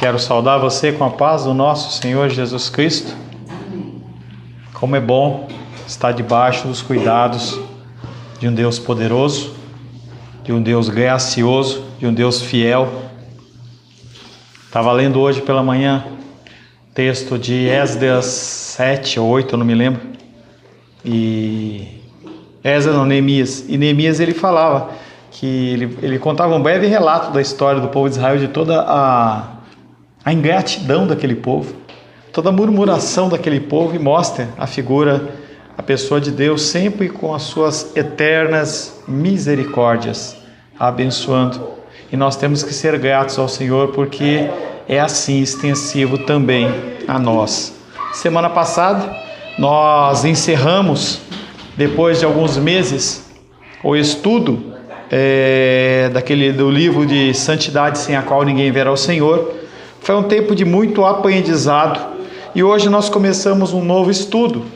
Quero saudar você com a paz do nosso Senhor Jesus Cristo. Como é bom estar debaixo dos cuidados de um Deus poderoso, de um Deus gracioso, de um Deus fiel. Estava lendo hoje pela manhã texto de Esdras 7 ou 8, eu não me lembro. Neemias. E Neemias ele falava que ele contava um breve relato da história do povo de Israel, de toda a ingratidão daquele povo, toda a murmuração daquele povo, e mostra a pessoa de Deus sempre com as suas eternas misericórdias, abençoando. E nós temos que ser gratos ao Senhor, porque é assim extensivo também a nós. Semana passada nós encerramos, depois de alguns meses, o estudo do livro de Santidade, sem a qual ninguém verá o Senhor. Foi um tempo de muito aprendizado e hoje nós começamos um novo estudo.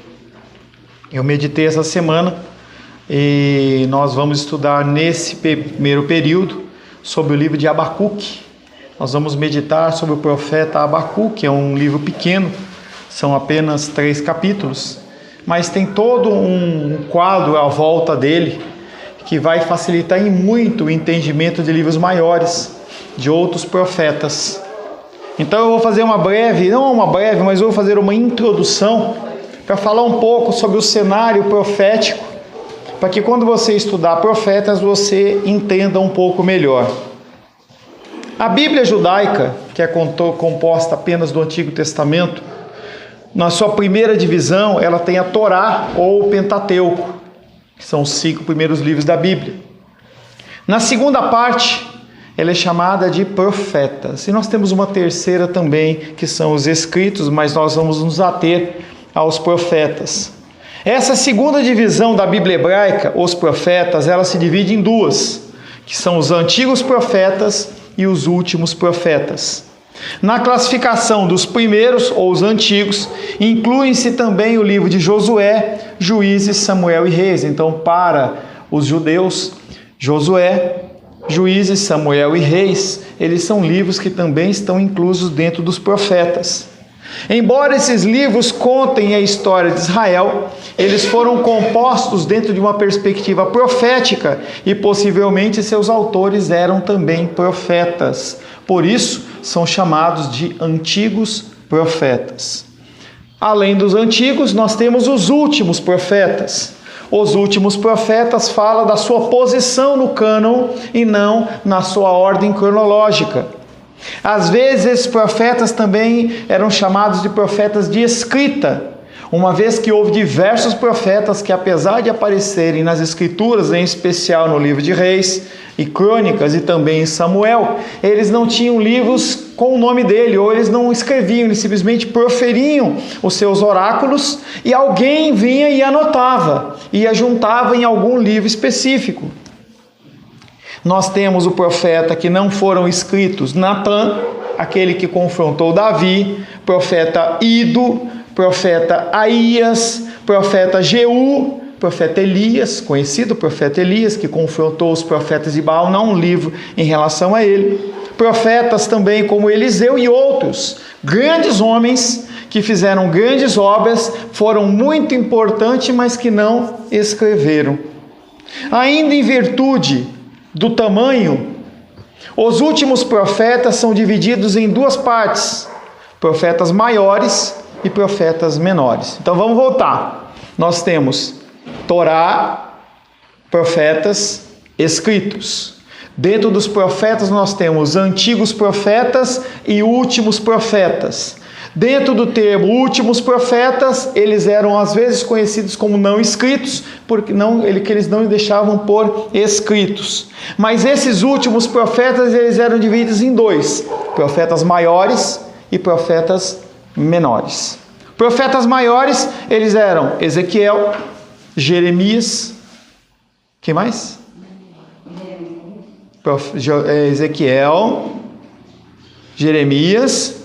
Eu meditei essa semana e nós vamos estudar nesse primeiro período sobre o livro de Abacuque. Nós vamos meditar sobre o profeta Abacuque, é um livro pequeno, são apenas 3 capítulos, mas tem todo um quadro à volta dele que vai facilitar em muito o entendimento de livros maiores, de outros profetas. Então eu vou fazer mas eu vou fazer uma introdução para falar um pouco sobre o cenário profético, para que quando você estudar profetas, você entenda um pouco melhor. A Bíblia judaica, que é composta apenas do Antigo Testamento, na sua primeira divisão, ela tem a Torá ou o Pentateuco, que são os 5 primeiros livros da Bíblia. Na segunda parte, ela é chamada de profetas. E nós temos uma terceira também, que são os escritos, mas nós vamos nos ater aos profetas. Essa segunda divisão da Bíblia hebraica, os profetas, ela se divide em 2, que são os antigos profetas e os últimos profetas. Na classificação dos primeiros, ou os antigos, incluem-se também o livro de Josué, Juízes, Samuel e Reis. Então, para os judeus, Josué, Juízes, Samuel e Reis, eles são livros que também estão inclusos dentro dos profetas. Embora esses livros contem a história de Israel, eles foram compostos dentro de uma perspectiva profética e possivelmente seus autores eram também profetas. Por isso, são chamados de antigos profetas. Além dos antigos, nós temos os últimos profetas. Os últimos profetas falam da sua posição no cânon e não na sua ordem cronológica. Às vezes, esses profetas também eram chamados de profetas de escrita, uma vez que houve diversos profetas que, apesar de aparecerem nas Escrituras, em especial no livro de Reis e Crônicas e também em Samuel, eles não tinham livros com o nome dele, ou eles não escreviam, eles simplesmente proferiam os seus oráculos e alguém vinha e anotava, e ajuntava em algum livro específico. Nós temos o profeta que não foram escritos, Natã, aquele que confrontou Davi, profeta Ido, profeta Aías, profeta Jeú, profeta Elias, conhecido profeta Elias, que confrontou os profetas de Baal, não um livro em relação a ele. Profetas também como Eliseu e outros, grandes homens que fizeram grandes obras, foram muito importantes, mas que não escreveram. Ainda em virtude do tamanho, os últimos profetas são divididos em 2 partes, profetas maiores e profetas menores. Então vamos voltar. Nós temos Torá, profetas escritos. Dentro dos profetas nós temos antigos profetas e últimos profetas. Dentro do termo últimos profetas, eles eram às vezes conhecidos como não escritos, porque eles não deixavam por escritos. Mas esses últimos profetas, eles eram divididos em 2, profetas maiores e profetas menores. Profetas maiores, eles eram Ezequiel, Jeremias, quem mais? Ezequiel, Jeremias,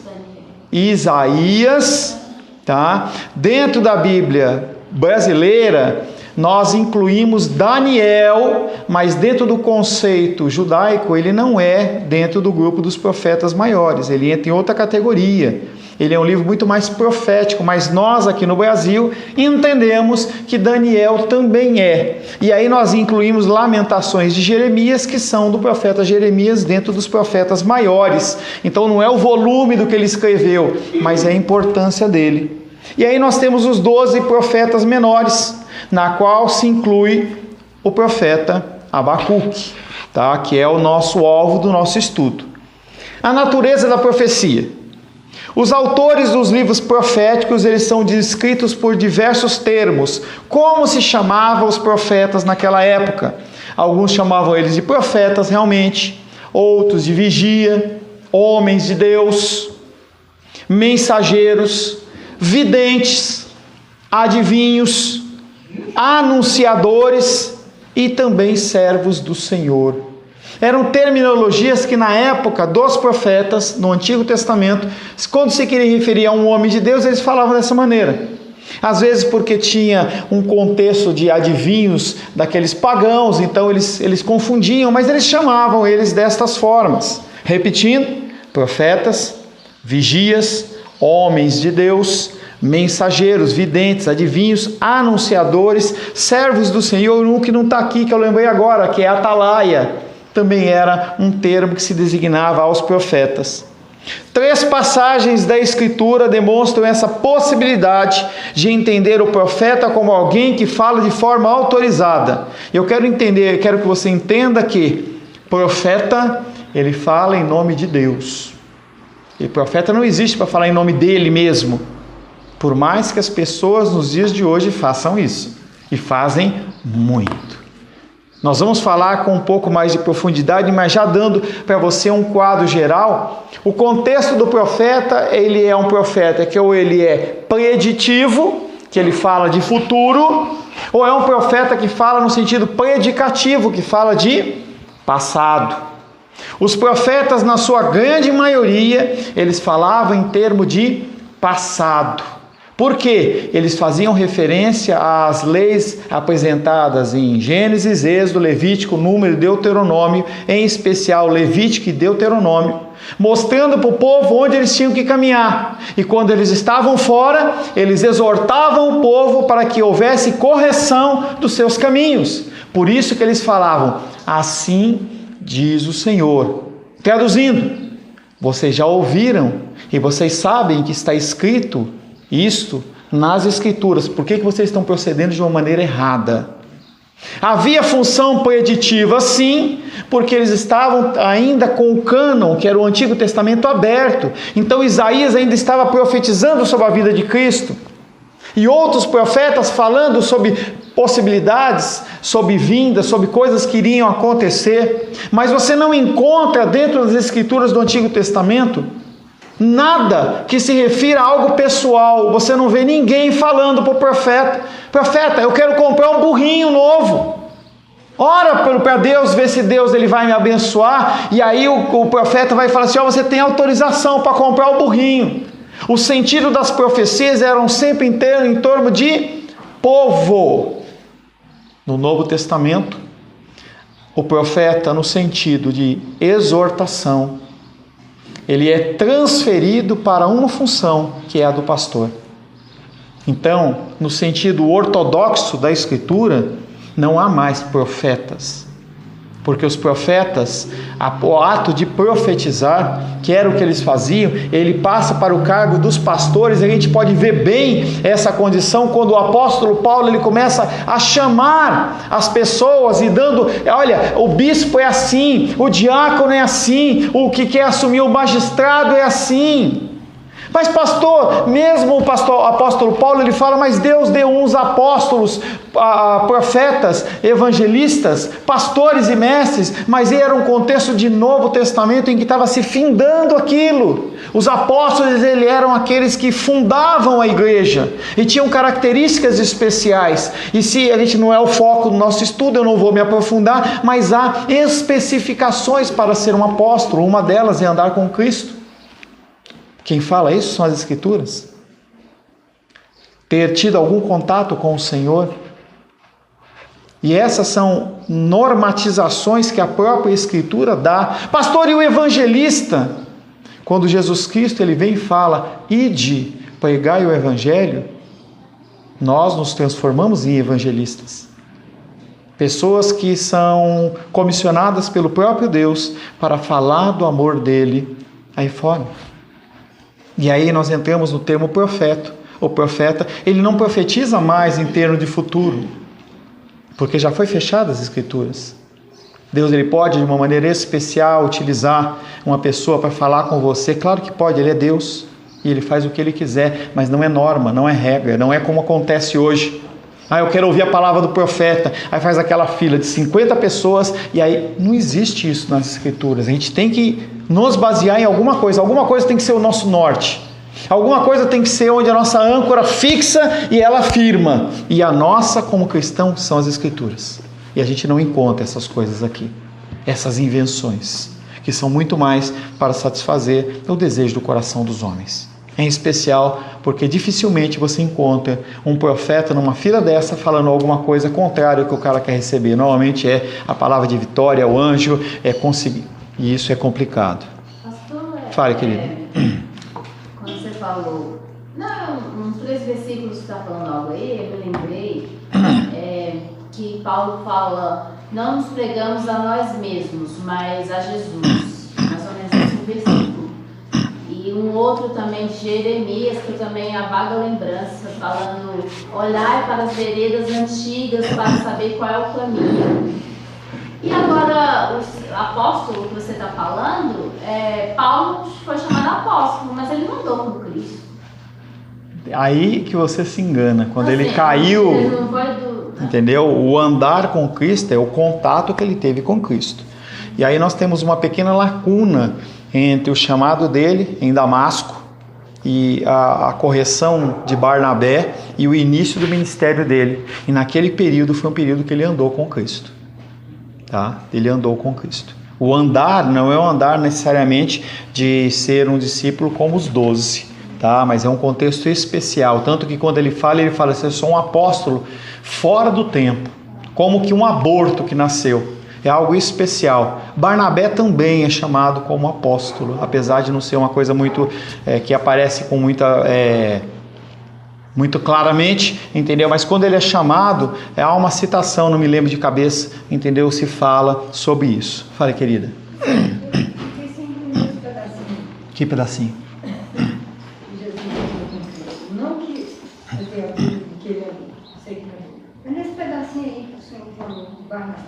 Isaías, tá? Dentro da Bíblia brasileira, nós incluímos Daniel, mas dentro do conceito judaico, ele não é dentro do grupo dos profetas maiores, ele entra em outra categoria. Ele é um livro muito mais profético, mas nós aqui no Brasil entendemos que Daniel também é. E aí nós incluímos Lamentações de Jeremias, que são do profeta Jeremias dentro dos profetas maiores. Então não é o volume do que ele escreveu, mas é a importância dele. E aí nós temos os 12 profetas menores, na qual se inclui o profeta Abacuque, tá? Que é o nosso alvo do nosso estudo. A natureza da profecia. Os autores dos livros proféticos, eles são descritos por diversos termos. Como se chamavam os profetas naquela época? Alguns chamavam eles de profetas realmente, outros de vigia, homens de Deus, mensageiros, videntes, adivinhos, anunciadores e também servos do Senhor. Eram terminologias que na época dos profetas, no Antigo Testamento, quando se queria referir a um homem de Deus, eles falavam dessa maneira. Às vezes porque tinha um contexto de adivinhos daqueles pagãos, então eles confundiam, mas eles chamavam eles destas formas. Repetindo, profetas, vigias, homens de Deus, mensageiros, videntes, adivinhos, anunciadores, servos do Senhor. Um que não está aqui, que eu lembrei agora, que é atalaia, também era um termo que se designava aos profetas. 3 passagens da Escritura demonstram essa possibilidade de entender o profeta como alguém que fala de forma autorizada. Eu quero que você entenda que profeta, ele fala em nome de Deus. E profeta não existe para falar em nome dele mesmo, por mais que as pessoas nos dias de hoje façam isso, e fazem muito. Nós vamos falar com um pouco mais de profundidade, mas já dando para você um quadro geral. O contexto do profeta, ele é um profeta que ou ele é preditivo, que ele fala de futuro, ou é um profeta que fala no sentido predicativo, que fala de passado. Os profetas, na sua grande maioria, eles falavam em termos de passado. Por quê? Eles faziam referência às leis apresentadas em Gênesis, Êxodo, Levítico, Número e Deuteronômio, em especial Levítico e Deuteronômio, mostrando para o povo onde eles tinham que caminhar. E quando eles estavam fora, eles exortavam o povo para que houvesse correção dos seus caminhos. Por isso que eles falavam, assim diz o Senhor. Traduzindo, vocês já ouviram e vocês sabem que está escrito isto nas Escrituras. Por que vocês estão procedendo de uma maneira errada? Havia função preditiva, sim, porque eles estavam ainda com o cânon, que era o Antigo Testamento, aberto. Então Isaías ainda estava profetizando sobre a vida de Cristo. E outros profetas falando sobre possibilidades, sobre vindas, sobre coisas que iriam acontecer. Mas você não encontra dentro das Escrituras do Antigo Testamento nada que se refira a algo pessoal. Você não vê ninguém falando para o profeta: profeta, eu quero comprar um burrinho novo. Ora para Deus, ver se Deus ele vai me abençoar. E aí o profeta vai falar assim: você tem autorização para comprar o burrinho. O sentido das profecias eram sempre em torno de povo. No Novo Testamento, o profeta, no sentido de exortação, ele é transferido para uma função, que é a do pastor. Então, no sentido ortodoxo da Escritura, não há mais profetas. Porque os profetas, o ato de profetizar, que era o que eles faziam, ele passa para o cargo dos pastores. A gente pode ver bem essa condição quando o apóstolo Paulo ele começa a chamar as pessoas e dando, olha, o bispo é assim, o diácono é assim, o que quer assumir o magistrado é assim. Mas pastor, mesmo o apóstolo Paulo, ele fala, mas Deus deu uns apóstolos, profetas, evangelistas, pastores e mestres, mas era um contexto de Novo Testamento em que estava se findando aquilo. Os apóstolos, eles eram aqueles que fundavam a igreja e tinham características especiais. E se a gente não é o foco do nosso estudo, eu não vou me aprofundar, mas há especificações para ser um apóstolo. Uma delas é andar com Cristo. Quem fala isso são as Escrituras. Ter tido algum contato com o Senhor. E essas são normatizações que a própria Escritura dá. Pastor, e o evangelista? Quando Jesus Cristo ele vem e fala, ide, pregai o evangelho, nós nos transformamos em evangelistas. Pessoas que são comissionadas pelo próprio Deus para falar do amor dele aí fora. E aí nós entramos no termo profeta. O profeta, ele não profetiza mais em termos de futuro, porque já foi fechadas as Escrituras. Deus ele pode, de uma maneira especial, utilizar uma pessoa para falar com você. Claro que pode, ele é Deus e ele faz o que ele quiser, mas não é norma, não é regra, não é como acontece hoje. Eu quero ouvir a palavra do profeta, aí faz aquela fila de 50 pessoas, e aí não existe isso nas Escrituras. A gente tem que nos basear em alguma coisa tem que ser o nosso norte, alguma coisa tem que ser onde a nossa âncora fixa e ela firma, e a nossa como cristão são as Escrituras, e a gente não encontra essas coisas aqui, essas invenções, que são muito mais para satisfazer o desejo do coração dos homens. Em especial porque dificilmente você encontra um profeta numa fila dessa falando alguma coisa contrária ao que o cara quer receber. Normalmente é a palavra de vitória, o anjo, é conseguir. E isso é complicado. Pastor, fale, querido. Quando você falou, uns 3 versículos que está falando algo aí, eu me lembrei que Paulo fala, não nos pregamos a nós mesmos, mas a Jesus. Mais ou menos esse versículo. E um outro também de Jeremias, que também é a vaga lembrança, falando, olhai para as veredas antigas para saber qual é o caminho. E agora, o apóstolo que você está falando, Paulo foi chamado apóstolo, mas ele não andou com Cristo. Aí que você se engana, quando assim, ele caiu, ele não foi entendeu? O andar com Cristo é o contato que ele teve com Cristo. E aí nós temos uma pequena lacuna entre o chamado dele em Damasco e a correção de Barnabé e o início do ministério dele. E naquele período foi um período que ele andou com Cristo. Tá? Ele andou com Cristo. O andar não é um andar necessariamente de ser um discípulo como os 12, tá? Mas é um contexto especial. Tanto que quando ele fala assim, eu sou um apóstolo fora do tempo, como que um aborto que nasceu. É algo especial. Barnabé também é chamado como apóstolo, apesar de não ser uma coisa muito que aparece com muito claramente, entendeu? Mas quando ele é chamado, há uma citação, não me lembro de cabeça, entendeu? Se fala sobre isso. Fale, querida. Que pedacinho? Não que eu tenha dúvida de que ele sei que não é. Mas nesse pedacinho aí que o senhor falou de Barnabé.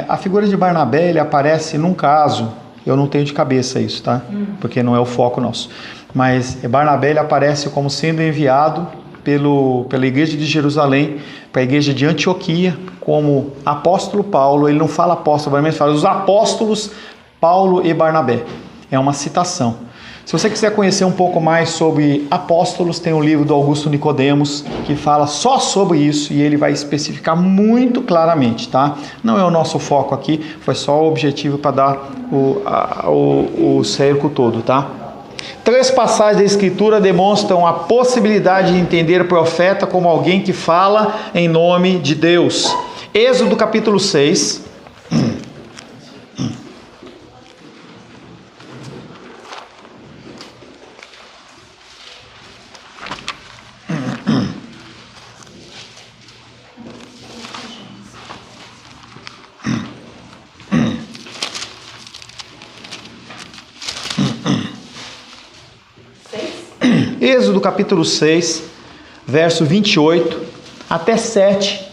A figura de Barnabé, ele aparece num caso, eu não tenho de cabeça isso, tá? Porque não é o foco nosso. Mas Barnabé, ele aparece como sendo enviado pela igreja de Jerusalém para a igreja de Antioquia, como apóstolo Paulo. Ele não fala apóstolo, ele fala os apóstolos Paulo e Barnabé. É uma citação. Se você quiser conhecer um pouco mais sobre apóstolos, tem um livro do Augusto Nicodemos que fala só sobre isso e ele vai especificar muito claramente, tá? Não é o nosso foco aqui, foi só o objetivo para dar o cerco todo, tá? 3 passagens da Escritura demonstram a possibilidade de entender o profeta como alguém que fala em nome de Deus. Êxodo capítulo 6. Êxodo capítulo 6, verso 28 até 7,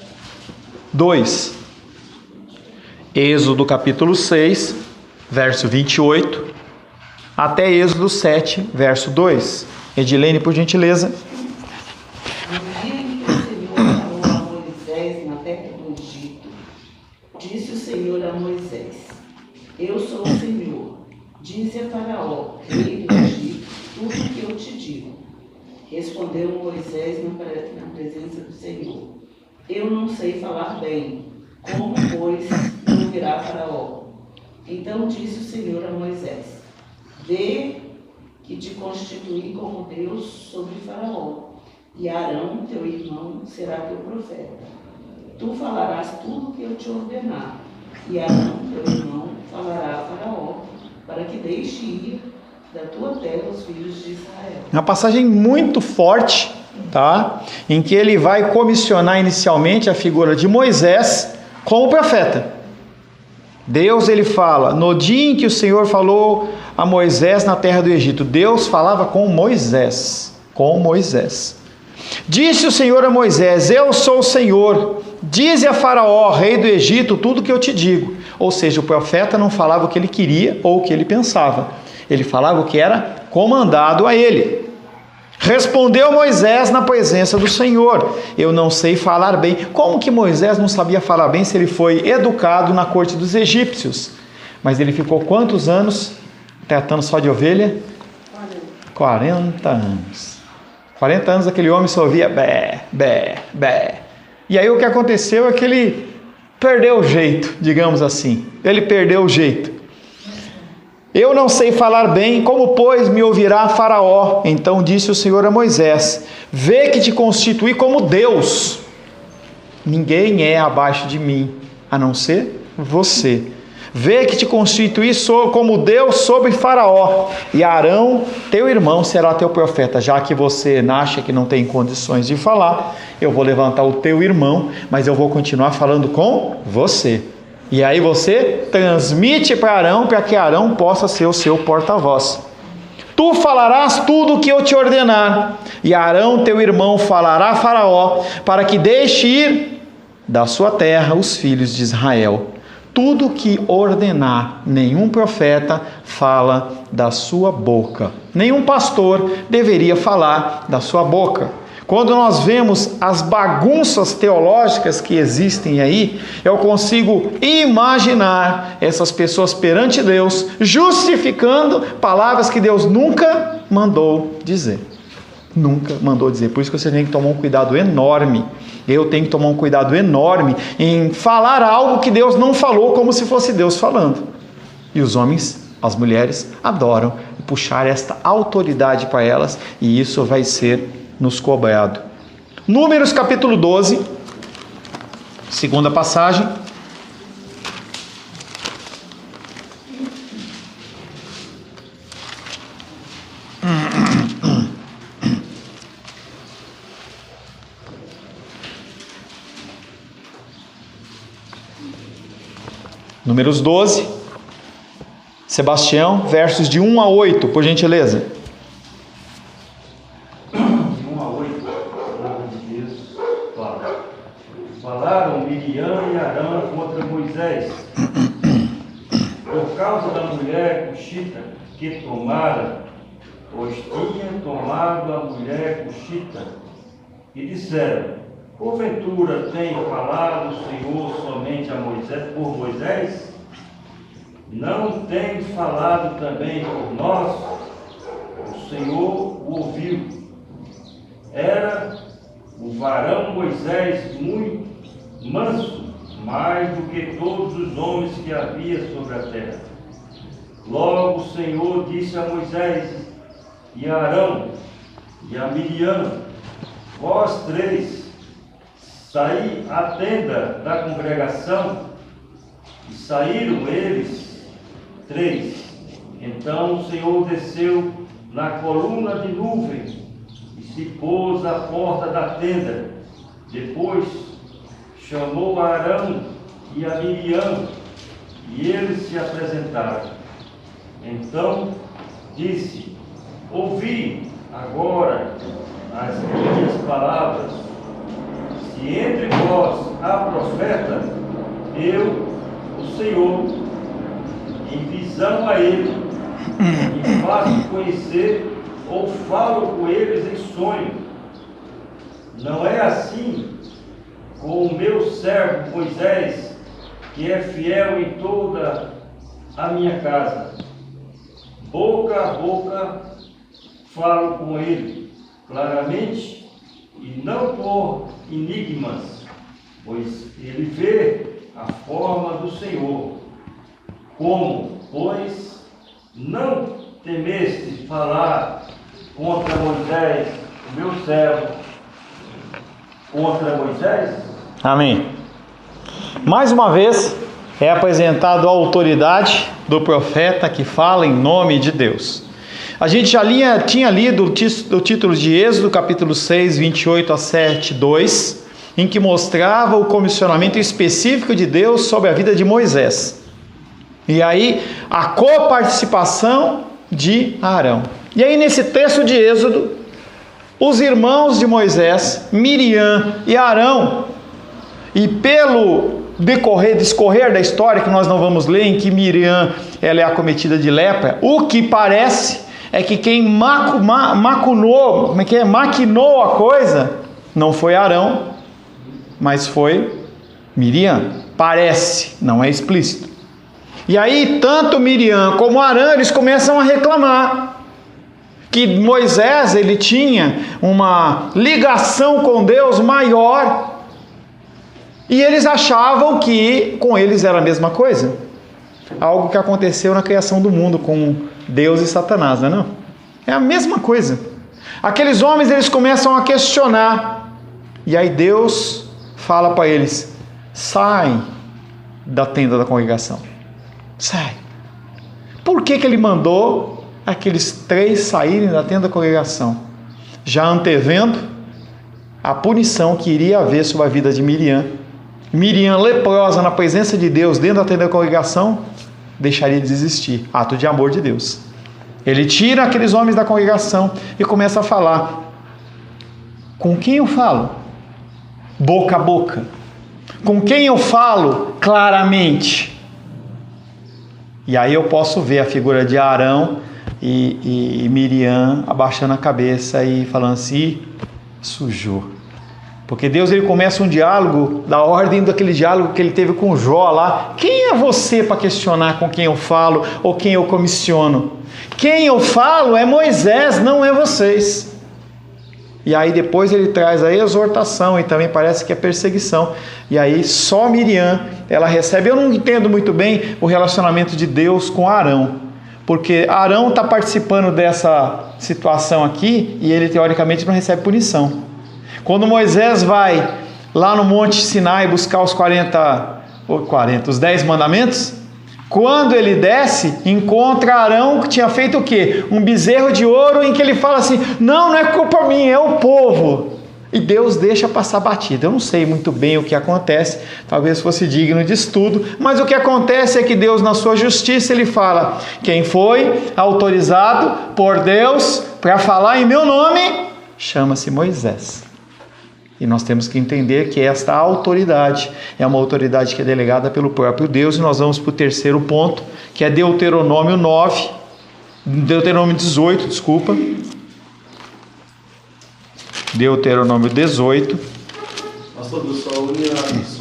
2. Êxodo capítulo 6, verso 28 até Êxodo 7, verso 2. Edilene, por gentileza. No dia em que o Senhor falou a Moisés na terra do Egito, disse o Senhor a Moisés: Eu sou o Senhor. Dize a Faraó, rei do Egito, tudo o que eu te digo. Respondeu Moisés na presença do Senhor: Eu não sei falar bem, como, pois, me ouvirá Faraó? Então disse o Senhor a Moisés: Vê que te constituí como Deus sobre Faraó, e Arão, teu irmão, será teu profeta. Tu falarás tudo o que eu te ordenar, e Arão, teu irmão, falará a Faraó, para que deixe ir da tua terra os filhos de Israel. Uma passagem muito forte, tá? Em que ele vai comissionar inicialmente a figura de Moisés como profeta. Deus, ele fala, no dia em que o Senhor falou a Moisés na terra do Egito, Deus falava com Moisés, Disse o Senhor a Moisés, eu sou o Senhor, dize a Faraó, rei do Egito, tudo que eu te digo. Ou seja, o profeta não falava o que ele queria ou o que ele pensava, ele falava o que era comandado a ele. Respondeu Moisés na presença do Senhor, eu não sei falar bem. Como que Moisés não sabia falar bem se ele foi educado na corte dos egípcios? Mas ele ficou quantos anos tratando só de ovelha? 40 anos. 40 anos aquele homem só ouvia bé, bé, bé. E aí o que aconteceu é que ele perdeu o jeito, digamos assim. Ele perdeu o jeito. Eu não sei falar bem, como pois me ouvirá Faraó? Então disse o Senhor a Moisés, vê que te constituí como Deus. Ninguém é abaixo de mim, a não ser você. Vê que te constituí como Deus sobre Faraó, e Arão, teu irmão, será teu profeta. Já que você acha que não tem condições de falar, eu vou levantar o teu irmão, mas eu vou continuar falando com você. E aí você transmite para Arão, para que Arão possa ser o seu porta-voz. Tu falarás tudo o que eu te ordenar, e Arão, teu irmão, falará a Faraó, para que deixe ir da sua terra os filhos de Israel. Tudo que ordenar, nenhum profeta fala da sua boca. Nenhum pastor deveria falar da sua boca. Quando nós vemos as bagunças teológicas que existem aí, eu consigo imaginar essas pessoas perante Deus, justificando palavras que Deus nunca mandou dizer. Nunca mandou dizer. Por isso que você tem que tomar um cuidado enorme. Eu tenho que tomar um cuidado enorme em falar algo que Deus não falou, como se fosse Deus falando. E os homens, as mulheres, adoram puxar esta autoridade para elas, e isso vai ser nos cobrado. Números capítulo 12, segunda passagem. Números 12, Sebastião, versos de 1 a 8, por gentileza. Falaram Miriam e Arão contra Moisés, por causa da mulher cuxita que tomara, pois tinha tomado a mulher cuxita, e disseram, porventura tem falado o Senhor somente a Moisés, por Moisés? Não tem falado também por nós? O Senhor o ouviu. Era o varão Moisés muito manso, mais do que todos os homens que havia sobre a terra. Logo o Senhor disse a Moisés e a Arão e a Miriam, vós três, saí à tenda da congregação, e saíram eles três. Então o Senhor desceu na coluna de nuvem e se pôs à porta da tenda. Depois chamou a Arão e a Miriam, e eles se apresentaram. Então disse, ouvi agora as minhas palavras. Se entre vós há profeta, eu, o Senhor, em visão a ele, e faço conhecer ou falo com eles em sonho. Não é assim com o meu servo Moisés, que é fiel em toda a minha casa. Boca a boca falo com ele claramente, e não por enigmas, pois ele vê a forma do Senhor. Como, pois, não temeste falar contra Moisés, o meu servo, contra Moisés? Amém. Mais uma vez, é apresentado a autoridade do profeta que fala em nome de Deus. A gente já tinha lido o título de Êxodo, capítulo 6, 28 a 7, 2, em que mostrava o comissionamento específico de Deus sobre a vida de Moisés. E aí, a coparticipação de Arão. E aí, nesse texto de Êxodo, os irmãos de Moisés, Miriam e Arão, e pelo discorrer da história, que nós não vamos ler, em que Miriam ela é acometida de lepra, o que parece é que quem maquinou a coisa não foi Arão, mas foi Miriam. Parece, não é explícito. E aí, tanto Miriam como Arão, eles começam a reclamar que Moisés, ele tinha uma ligação com Deus maior, e eles achavam que com eles era a mesma coisa. Algo que aconteceu na criação do mundo com Deus e Satanás, não é não? É a mesma coisa. Aqueles homens, eles começam a questionar, e aí Deus fala para eles: sai da tenda da congregação, sai. Por que ele mandou aqueles 3 saírem da tenda da congregação? Já antevendo a punição que iria haver sobre a vida de Miriam. Miriam, leprosa na presença de Deus dentro da tenda da congregação, deixaria de existir. Ato de amor de Deus. Ele tira aqueles homens da congregação e começa a falar: com quem eu falo? Boca a boca. Com quem eu falo claramente? E aí eu posso ver a figura de Arão e Miriam abaixando a cabeça e falando assim: sujou. Porque Deus, ele começa um diálogo da ordem daquele diálogo que ele teve com Jó lá. Quem é você para questionar com quem eu falo ou quem eu comissiono? Quem eu falo é Moisés, não é vocês. E aí depois ele traz a exortação e também parece que é perseguição. E aí só Miriam, ela recebe. Eu não entendo muito bem o relacionamento de Deus com Arão, porque Arão está participando dessa situação aqui e ele teoricamente não recebe punição. Quando Moisés vai lá no Monte Sinai buscar os 10 mandamentos, quando ele desce, encontra Arão que tinha feito o quê? Um bezerro de ouro, em que ele fala assim: não é culpa minha, é o povo. E Deus deixa passar batida. Eu não sei muito bem o que acontece, talvez fosse digno de estudo, mas o que acontece é que Deus, na sua justiça, ele fala: quem foi autorizado por Deus para falar em meu nome, chama-se Moisés. E nós temos que entender que esta autoridade é uma autoridade que é delegada pelo próprio Deus. E nós vamos para o terceiro ponto, que é Deuteronômio 18, desculpa. Deuteronômio 18. Pastor, Deus só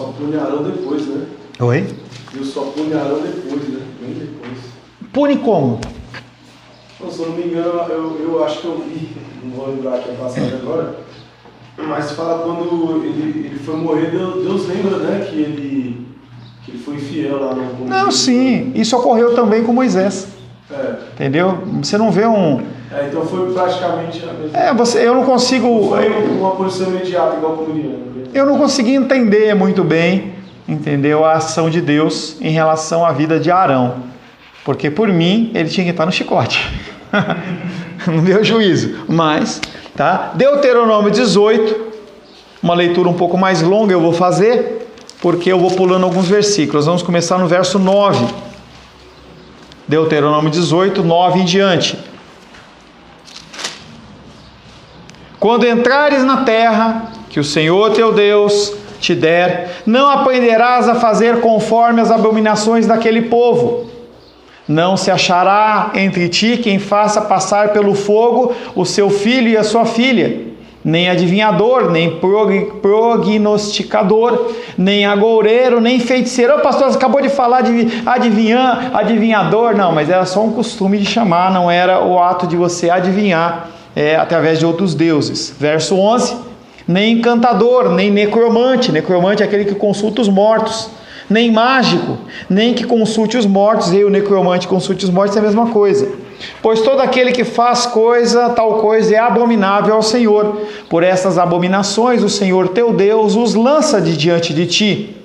pune Arão depois, né? Oi? Deus só pune Arão depois, né? Bem depois. Pune como? Não, se eu não me engano, eu acho que eu vi, não vou lembrar que é passado agora, mas fala quando ele foi morrer, Deus lembra, né, que ele foi infiel lá no... Não, sim, isso ocorreu também com Moisés. Entendeu? Você não vê um... então foi praticamente a mesma... eu não consigo... Foi uma posição imediata, igual com Miriam. Eu não consegui entender muito bem, entendeu, a ação de Deus em relação à vida de Arão. Porque por mim, ele tinha que estar no chicote. Não deu juízo, mas... Tá? Deuteronômio 18, uma leitura um pouco mais longa eu vou fazer, porque eu vou pulando alguns versículos. Vamos começar no verso 9. Deuteronômio 18, 9 em diante. Quando entrares na terra que o Senhor teu Deus te der, não aprenderás a fazer conforme as abominações daquele povo. Não se achará entre ti quem faça passar pelo fogo o seu filho e a sua filha, nem adivinhador, nem prognosticador, nem agoureiro, nem feiticeiro. O pastor acabou de falar de adivinhador. Não, mas era só um costume de chamar, não era o ato de você adivinhar através de outros deuses. Verso 11, nem encantador, nem necromante. Necromante é aquele que consulta os mortos. Nem mágico, nem que consulte os mortos. E o necromante consulte os mortos é a mesma coisa. Pois todo aquele que faz tal coisa é abominável ao Senhor. Por essas abominações o Senhor teu Deus os lança de diante de ti.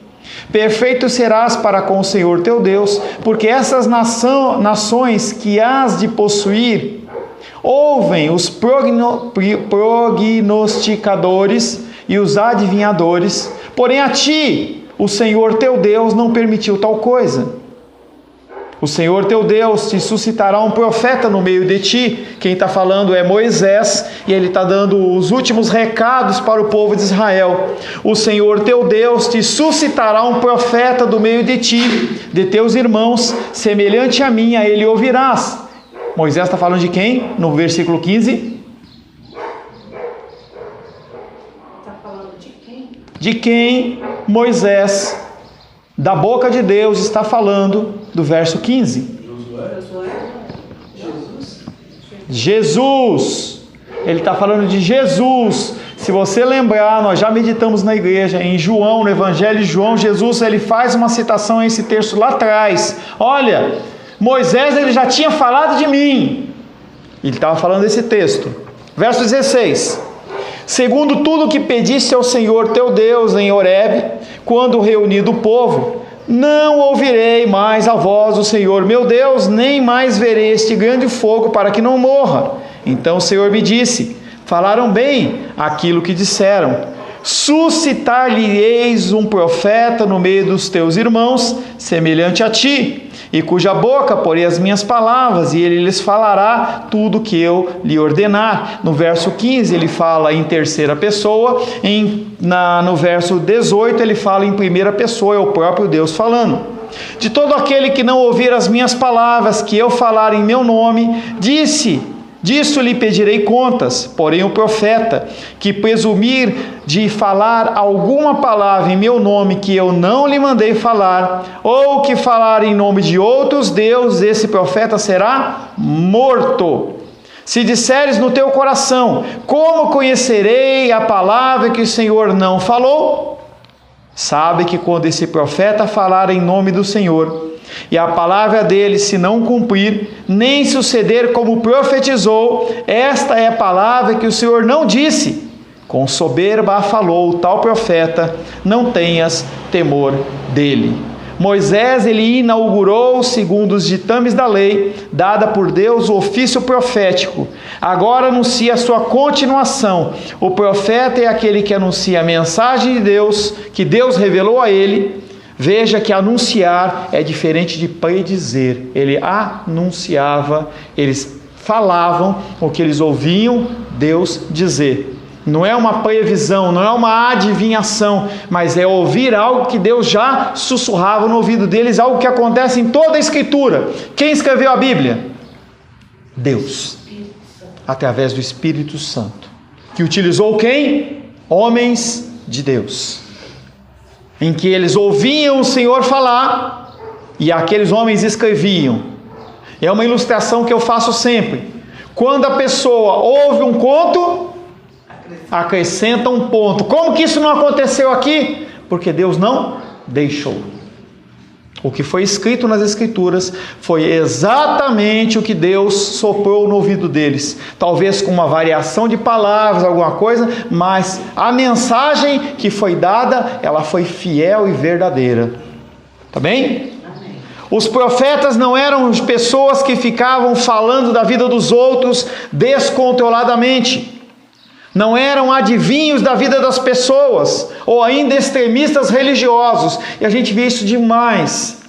Perfeito serás para com o Senhor teu Deus, porque essas nações que hás de possuir, ouvem os prognosticadores e os adivinhadores, porém a ti, o Senhor teu Deus, não permitiu tal coisa. O Senhor teu Deus te suscitará um profeta no meio de ti. Quem está falando é Moisés, e ele está dando os últimos recados para o povo de Israel. O Senhor teu Deus te suscitará um profeta do meio de ti, de teus irmãos, semelhante a mim, a ele ouvirás. Moisés está falando de quem? No versículo 15. Está falando de quem? De quem Moisés, da boca de Deus, está falando do verso 15. Jesus. Ele está falando de Jesus. Se você lembrar, nós já meditamos na igreja, em João, no Evangelho de João, Jesus, ele faz uma citação a esse texto lá atrás. Olha, Moisés, ele já tinha falado de mim. Ele estava falando desse texto. Verso 16. Segundo tudo que pediste ao Senhor teu Deus em Horebe, quando reunido o povo, não ouvirei mais a voz do Senhor meu Deus, nem mais verei este grande fogo para que não morra. Então o Senhor me disse: falaram bem aquilo que disseram. Suscitar-lhe-eis um profeta no meio dos teus irmãos, semelhante a ti, e cuja boca porei as minhas palavras, e ele lhes falará tudo que eu lhe ordenar. No verso 15 ele fala em terceira pessoa, no verso 18 ele fala em primeira pessoa, é o próprio Deus falando. De todo aquele que não ouvir as minhas palavras, que eu falar em meu nome, disso lhe pedirei contas. Porém o profeta que presumir de falar alguma palavra em meu nome que eu não lhe mandei falar, ou que falar em nome de outros deuses, esse profeta será morto. Se disseres no teu coração: como conhecerei a palavra que o Senhor não falou? Sabe que quando esse profeta falar em nome do Senhor, e a palavra dele se não cumprir, nem suceder como profetizou, esta é a palavra que o Senhor não disse. Com soberba falou tal profeta, não tenhas temor dele. Moisés, ele inaugurou, segundo os ditames da lei, dada por Deus, o ofício profético. Agora anuncia a sua continuação. O profeta é aquele que anuncia a mensagem de Deus, que Deus revelou a ele. Veja que anunciar é diferente de predizer. Ele anunciava, eles falavam o que eles ouviam Deus dizer. Não é uma previsão, não é uma adivinhação, mas é ouvir algo que Deus já sussurrava no ouvido deles, algo que acontece em toda a Escritura. Quem escreveu a Bíblia? Deus, através do Espírito Santo, que utilizou quem? Homens de Deus, em que eles ouviam o Senhor falar e aqueles homens escreviam. É uma ilustração que eu faço sempre. Quando a pessoa ouve um conto, acrescenta um ponto. Como que isso não aconteceu aqui? Porque Deus não deixou. O que foi escrito nas Escrituras foi exatamente o que Deus soprou no ouvido deles. Talvez com uma variação de palavras, alguma coisa, mas a mensagem que foi dada, ela foi fiel e verdadeira. Tá bem? Amém. Os profetas não eram pessoas que ficavam falando da vida dos outros descontroladamente. Não eram adivinhos da vida das pessoas, ou ainda extremistas religiosos. E a gente vê isso demais.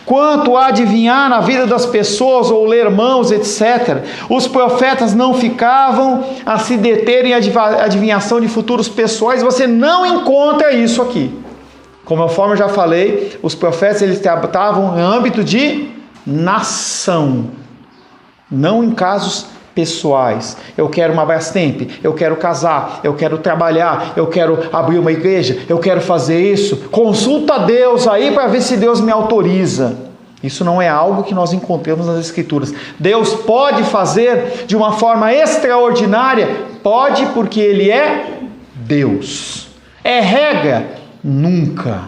Quanto a adivinhar na vida das pessoas, ou ler mãos, etc., os profetas não ficavam a se deter em adivinhação de futuros pessoais. Você não encontra isso aqui. Conforme eu já falei, os profetas eles estavam em âmbito de nação, não em casos pessoais. Eu quero uma Brastemp, eu quero casar, eu quero trabalhar, eu quero abrir uma igreja, eu quero fazer isso. Consulta Deus aí para ver se Deus me autoriza. Isso não é algo que nós encontramos nas Escrituras. Deus pode fazer de uma forma extraordinária? Pode, porque Ele é Deus. É regra? Nunca.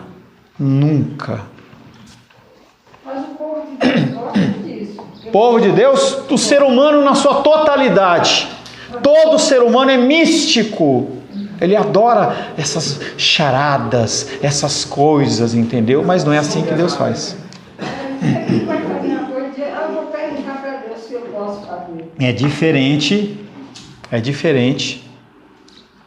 Mas o povo de Deus gosta disso. Povo de Deus, o ser humano na sua totalidade. Todo ser humano é místico. Ele adora essas charadas, essas coisas, entendeu? Mas não é assim que Deus faz. Você vai fazer uma coisa e dizer, eu vou perguntar para Deus se eu posso fazer. É diferente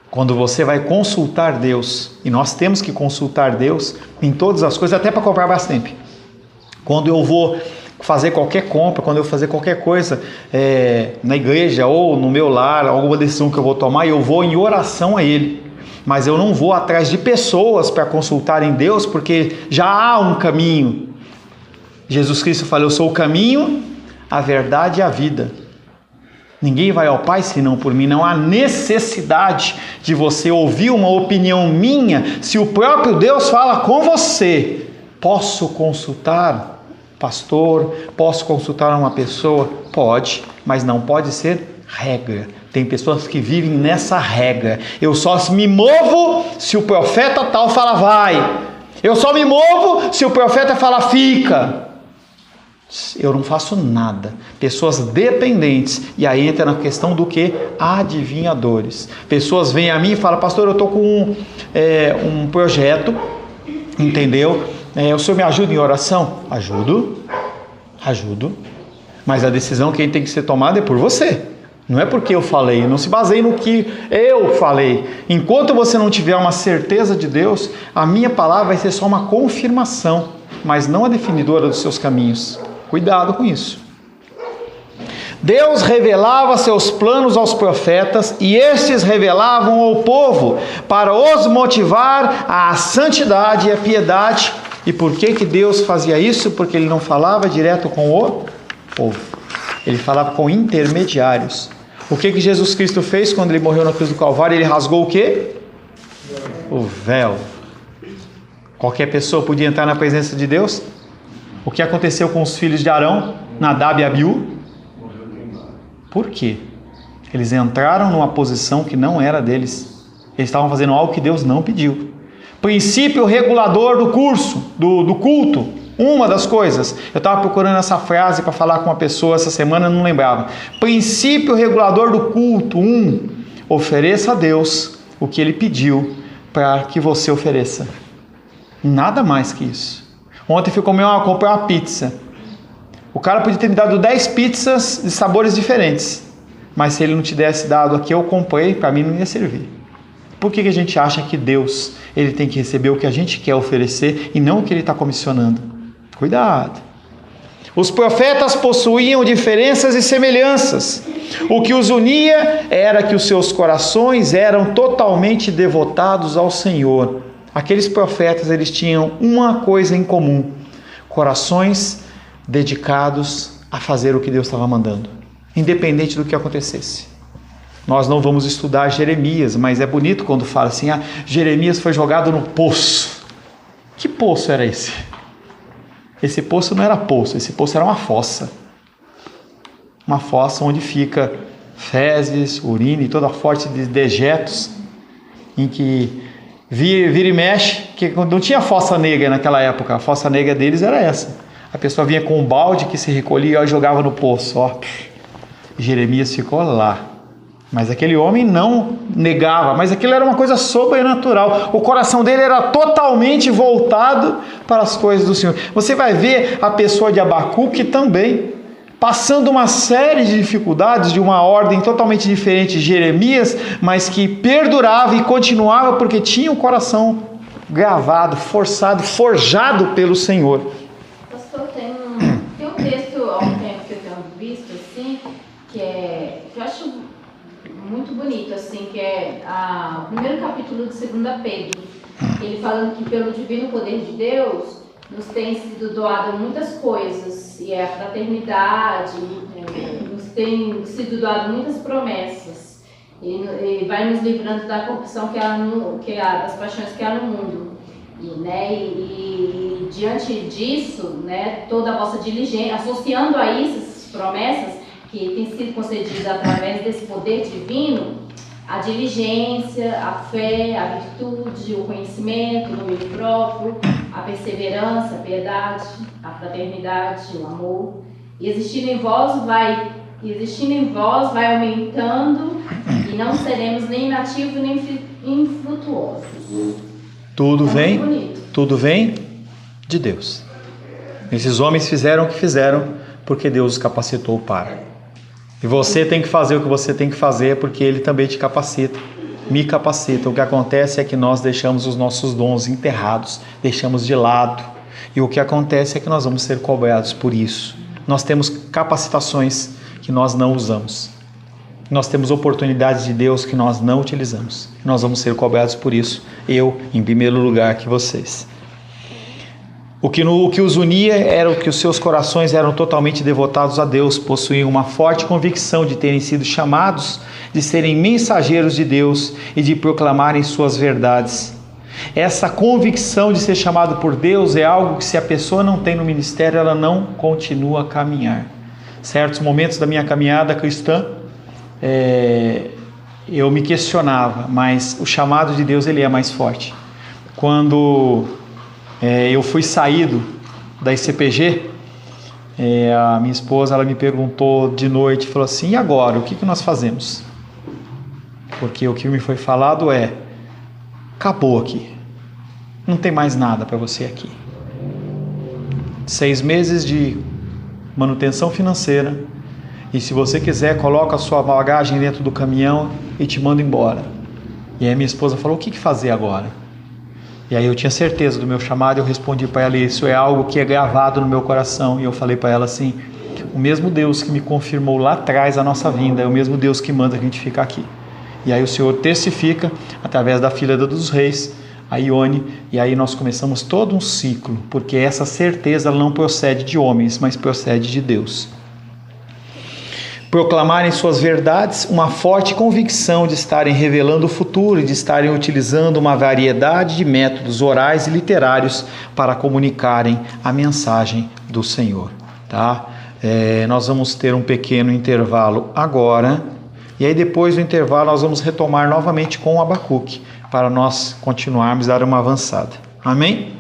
quando você vai consultar Deus, e nós temos que consultar Deus em todas as coisas, até para comprar Brastemp. Quando eu vou fazer qualquer compra, quando eu fazer qualquer coisa na igreja ou no meu lar, alguma decisão que eu vou tomar, eu vou em oração a Ele. Mas eu não vou atrás de pessoas para consultar em Deus, porque já há um caminho. Jesus Cristo falou: eu sou o caminho, a verdade e a vida. Ninguém vai ao Pai senão por mim. Não há necessidade de você ouvir uma opinião minha, se o próprio Deus fala com você. Posso consultar pastor? Posso consultar uma pessoa? Pode, mas não pode ser regra. Tem pessoas que vivem nessa regra. Eu só me movo se o profeta tal fala vai. Eu só me movo se o profeta fala fica. Eu não faço nada. Pessoas dependentes. E aí entra na questão do que? Adivinhadores. Pessoas vêm a mim e falam: pastor, eu estou com um projeto, entendeu? O senhor me ajuda em oração? Ajudo. Mas a decisão quem tem que ser tomada é por você. Não é porque eu falei. Não se baseie no que eu falei. Enquanto você não tiver uma certeza de Deus, a minha palavra vai ser só uma confirmação, mas não a definidora dos seus caminhos. Cuidado com isso. Deus revelava seus planos aos profetas e estes revelavam ao povo para os motivar à santidade e à piedade. E por que Deus fazia isso? Porque Ele não falava direto com o povo. Ele falava com intermediários. O que Jesus Cristo fez quando Ele morreu na cruz do Calvário? Ele rasgou o quê? O véu. Qualquer pessoa podia entrar na presença de Deus? O que aconteceu com os filhos de Arão, Nadab e Abiú? Por quê? Eles entraram numa posição que não era deles. Eles estavam fazendo algo que Deus não pediu. Princípio regulador do curso, do culto. Uma das coisas. Eu estava procurando essa frase para falar com uma pessoa essa semana, não lembrava. Princípio regulador do culto. Ofereça a Deus o que Ele pediu para que você ofereça. Nada mais que isso. Ontem fui comprar uma pizza. O cara podia ter me dado 10 pizzas de sabores diferentes. Mas se ele não te desse dado a que eu comprei, para mim não ia servir. Por que a gente acha que Deus ele tem que receber o que a gente quer oferecer e não o que Ele está comissionando? Cuidado. Os profetas possuíam diferenças e semelhanças. O que os unia era que os seus corações eram totalmente devotados ao Senhor. Aqueles profetas, eles tinham uma coisa em comum: corações dedicados a fazer o que Deus estava mandando, independente do que acontecesse. Nós não vamos estudar Jeremias, mas é bonito quando fala assim: Jeremias foi jogado no poço. Que poço era esse? Esse poço não era poço, esse poço era uma fossa. Uma fossa onde fica fezes, urina e toda a sorte de dejetos, em que vira e mexe, que não tinha fossa negra naquela época. A fossa negra deles era essa. A pessoa vinha com um balde que se recolhia e jogava no poço. Jeremias ficou lá. Mas aquele homem não negava, mas aquilo era uma coisa sobrenatural. O coração dele era totalmente voltado para as coisas do Senhor. Você vai ver a pessoa de Abacuque também, passando uma série de dificuldades de uma ordem totalmente diferente de Jeremias, mas que perdurava e continuava porque tinha o coração gravado, forjado pelo Senhor. Pastor, tem um texto há um tempo que eu tenho visto, assim, que eu acho muito bonito, assim, que é o primeiro capítulo de 2 Pedro. Ele falando que pelo divino poder de Deus nos tem sido doado muitas coisas, e a fraternidade, nos tem sido doado muitas promessas, e vai nos livrando da corrupção das paixões que há no mundo. E diante disso, toda a vossa diligência, associando a isso essas promessas que têm sido concedidas através desse poder divino, a diligência, a fé, a virtude, o conhecimento, o domínio próprio, a perseverança, a piedade, a fraternidade, o amor. E existindo em vós vai aumentando, e não seremos nem inativos nem infrutuosos. Tudo É vem, muito bonito. tudo vem de Deus. Esses homens fizeram o que fizeram porque Deus os capacitou para. E você tem que fazer o que você tem que fazer porque Ele também te capacita, me capacita. O que acontece é que nós deixamos os nossos dons enterrados, deixamos de lado. E o que acontece é que nós vamos ser cobrados por isso. Nós temos capacitações que nós não usamos. Nós temos oportunidades de Deus que nós não utilizamos. Nós vamos ser cobrados por isso. Eu, em primeiro lugar, que vocês. O que os unia era que os seus corações eram totalmente devotados a Deus, possuíam uma forte convicção de terem sido chamados, de serem mensageiros de Deus e de proclamarem suas verdades. Essa convicção de ser chamado por Deus é algo que, se a pessoa não tem no ministério, ela não continua a caminhar. Certos momentos da minha caminhada cristã, eu me questionava, mas o chamado de Deus ele é mais forte. Quando eu fui saído da ICPG, a minha esposa ela me perguntou de noite, falou assim: e agora, o que nós fazemos? Porque o que me foi falado acabou aqui, não tem mais nada para você aqui. 6 meses de manutenção financeira, e se você quiser, coloca a sua bagagem dentro do caminhão e te manda embora. E aí minha esposa falou: o que fazer agora? E aí eu tinha certeza do meu chamado, eu respondi para ela: isso é algo que é gravado no meu coração. E eu falei para ela assim: o mesmo Deus que me confirmou lá atrás a nossa vinda é o mesmo Deus que manda a gente ficar aqui. E aí o Senhor testifica através da filha dos reis, a Ione, e aí nós começamos todo um ciclo, porque essa certeza ela não procede de homens, mas procede de Deus. Proclamarem suas verdades, uma forte convicção de estarem revelando o futuro e de estarem utilizando uma variedade de métodos orais e literários para comunicarem a mensagem do Senhor. Tá? Nós vamos ter um pequeno intervalo agora, e aí depois do intervalo nós vamos retomar novamente com o Abacuque, para nós continuarmos a dar uma avançada. Amém?